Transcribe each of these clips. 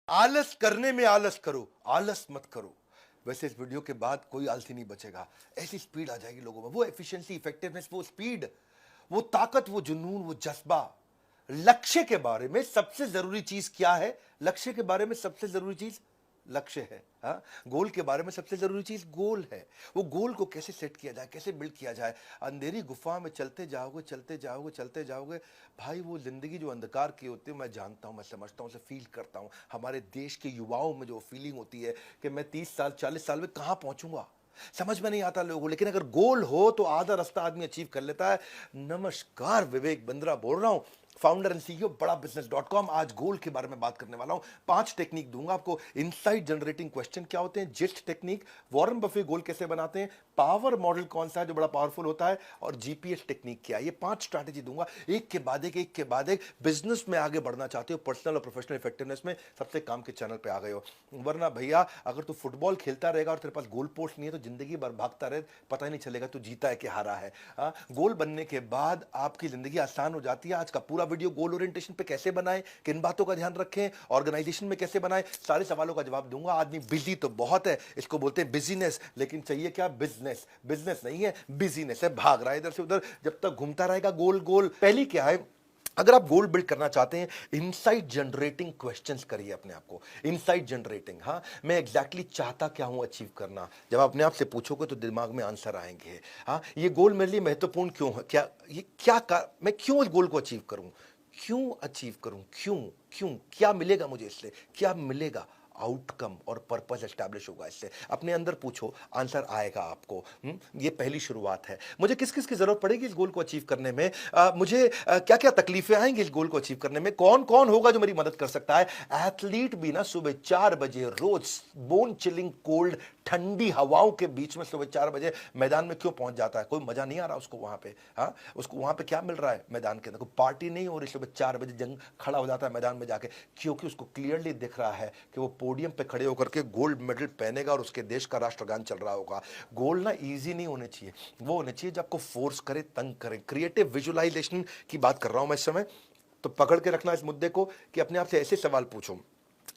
आलस करने में आलस करो, आलस मत करो। वैसे इस वीडियो के बाद कोई आलसी नहीं बचेगा। ऐसी स्पीड आ जाएगी लोगों में, वो एफिशिएंसी, इफेक्टिवनेस, वो स्पीड, वो ताकत, वो जुनून, वो जज्बा। लक्ष्य के बारे में सबसे जरूरी चीज क्या है? लक्ष्य के बारे में सबसे जरूरी चीज लक्ष्य है। हाँ, गोल के बारे में सबसे जरूरी चीज गोल है। वो गोल को कैसे सेट किया जाए, कैसे बिल्ड किया जाए। अंधेरी गुफा में चलते जाओगे, चलते जाओगे, चलते जाओगे भाई। वो जिंदगी जो अंधकार की होती है, मैं जानता हूं, मैं समझता हूं, उसे फील करता हूं। हमारे देश के युवाओं में जो फीलिंग होती है कि मैं 30 साल 40 साल में कहां पहुंचूंगा, समझ में नहीं आता लोगों को। लेकिन अगर गोल हो तो आधा रास्ता आदमी अचीव कर लेता है। नमस्कार, विवेक बिंद्रा बोल रहा हूं, फाउंडर एंड सीईओ बड़ा बिजनेस.com। आज गोल के बारे में बात करने वाला हूं। 5 टेक्निक दूंगा आपको। इनसाइट जनरेटिंग क्वेश्चन क्या होते हैं, जिस्ट टेक्निक, वॉरेन बफे गोल कैसे बनाते हैं, पावर मॉडल कौन सा है जो बड़ा पावरफुल होता है, और जीपीएस टेक्निक क्या है। ये 5 स्ट्रैटेजी दूंगा, एक के बाद एक, एक के बाद एक। बिजनेस में आगे बढ़ना चाहते हो, पर्सनल और प्रोफेशनल इफेक्टिवनेस में, सबसे काम के चैनल पे आ गए हो। वरना भैया अगर तू फुटबॉल खेलता रहेगा और तेरे पास गोल पोस्ट नहीं है तो जिंदगी भर भागता रहे, पता ही नहीं चलेगा तू जीता है कि हारा है। गोल बनने के बाद आपकी जिंदगी आसान हो जाती है। आज का पूरा वीडियो गोल ओरिएंटेशन पे कैसे बनाएं, किन बातों का ध्यान रखें, ऑर्गेनाइजेशन में कैसे बनाएं, सारे सवालों का जवाब दूंगा। आदमी बिजी तो बहुत है, इसको बोलते हैं बिजीनेस, लेकिन चाहिए क्या? बिजनेस। बिजनेस नहीं है, बिजीनेस है। भाग रहा है इधर से उधर, जब तक घूमता रहेगा गोल गोल। पहली क्या है, अगर आप गोल बिल्ड करना चाहते हैं, इनसाइट जनरेटिंग क्वेश्चंस करिए अपने आप को। इनसाइट जनरेटिंग, हाँ मैं एग्जैक्टली चाहता क्या हूं अचीव करना, जब आप अपने आप से पूछोगे तो दिमाग में आंसर आएंगे। हाँ, ये गोल मेरे लिए महत्वपूर्ण क्यों है, क्या ये मैं क्यों इस गोल को अचीव करूं, क्यों अचीव करूं, क्यों क्यों क्या मिलेगा मुझे इससे, क्या मिलेगा, आउटकम और पर्पस एस्टैब्लिश होगा इससे। अपने अंदर पूछो, आंसर आएगा आपको। ये पहली शुरुआत है। मुझे किस किस की जरूरत पड़ेगी इस गोल को अचीव करने में, मुझे क्या क्या तकलीफें आएंगी इस गोल को अचीव करने में, कौन कौन होगा जो मेरी मदद कर सकता है। एथलीट भी ना सुबह 4 बजे रोज बोन चिलिंग कोल्ड ठंडी हवाओं के बीच में सुबह 4 बजे मैदान में क्यों पहुंच जाता है? कोई मजा नहीं आ रहा उसको वहां पे। हाँ, उसको वहां पे क्या मिल रहा है मैदान के अंदर? कोई पार्टी नहीं हो रही, सुबह 4 बजे जंग खड़ा हो जाता है मैदान में जाके, क्योंकि उसको क्लियरली दिख रहा है कि वो पोडियम पे खड़े होकर के गोल्ड मेडल पहनेगा और उसके देश का राष्ट्रगान चल रहा होगा। गोल ना इजी नहीं होने चाहिए, वो होने चाहिए जो आपको फोर्स करे, तंग करे। क्रिएटिव विजुअलाइजेशन की बात कर रहा हूं मैं इस समय। तो पकड़ के रखना इस मुद्दे को कि अपने आप से ऐसे सवाल पूछो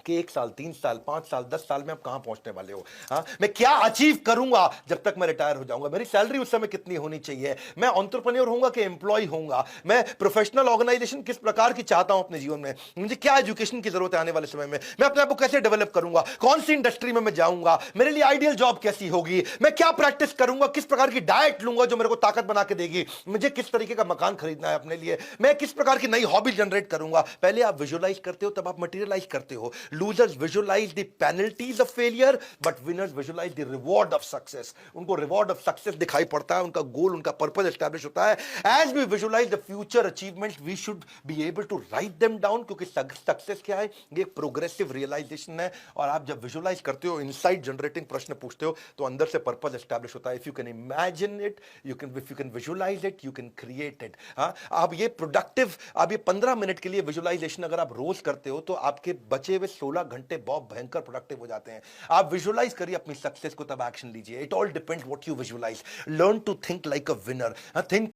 कि 1 साल, 3 साल, 5 साल, 10 साल में आप कहां पहुंचने वाले हो। हाँ, मैं क्या अचीव करूंगा जब तक मैं रिटायर हो जाऊंगा, मेरी सैलरी उस समय कितनी होनी चाहिए, मैं एंटरप्रेन्योर होऊंगा कि एम्प्लॉय होऊंगा, मैं प्रोफेशनल ऑर्गेनाइजेशन किस प्रकार की चाहता हूं अपने जीवन में, मुझे क्या एजुकेशन की जरूरत है आने वाले समय में, मैं अपने आप को कैसे डेवलप करूंगा, कौन सी इंडस्ट्री में मैं जाऊंगा, मेरे लिए आइडियल जॉब कैसी होगी, मैं क्या प्रैक्टिस करूंगा, किस प्रकार की डाइट लूंगा जो मेरे को ताकत बना के देगी, मुझे किस तरीके का मकान खरीदना है अपने लिए, मैं किस प्रकार की नई हॉबी जनरेट करूंगा। पहले आप विजुअलाइज करते हो, तब आप मटेरियलाइज करते हो। Losers visualise the penalties of failure, but winners visualize the reward of success. उनको reward of success दिखाई पड़ता है, उनका गोल, उनका पर्पस एस्टैब्लिश होता है। As we visualize the future achievements, we should be able to write them down, क्योंकि success क्या है, ये प्रोग्रेसिव रियलाइजेशन है। और आप जब विजुअलाइज करते हो, इनसाइट जनरेटिंग प्रश्न पूछते हो, तो अंदर से पर्पस एस्टैब्लिश होता है। If you can imagine it, if you can visualise it, you can create it. हाँ, आप ये प्रोडक्टिव, आप ये 15 मिनट के लिए विजुअलाइजेशन अगर आप रोज करते हो तो आपके बचे हुए 16 घंटे बहुत भयंकर प्रोडक्टिव हो जाते हैं। आप विजुअलाइज करिए अपनी सक्सेस को, तब एक्शन लीजिए। It all depends what you visualise. Learn to think like a winner. Think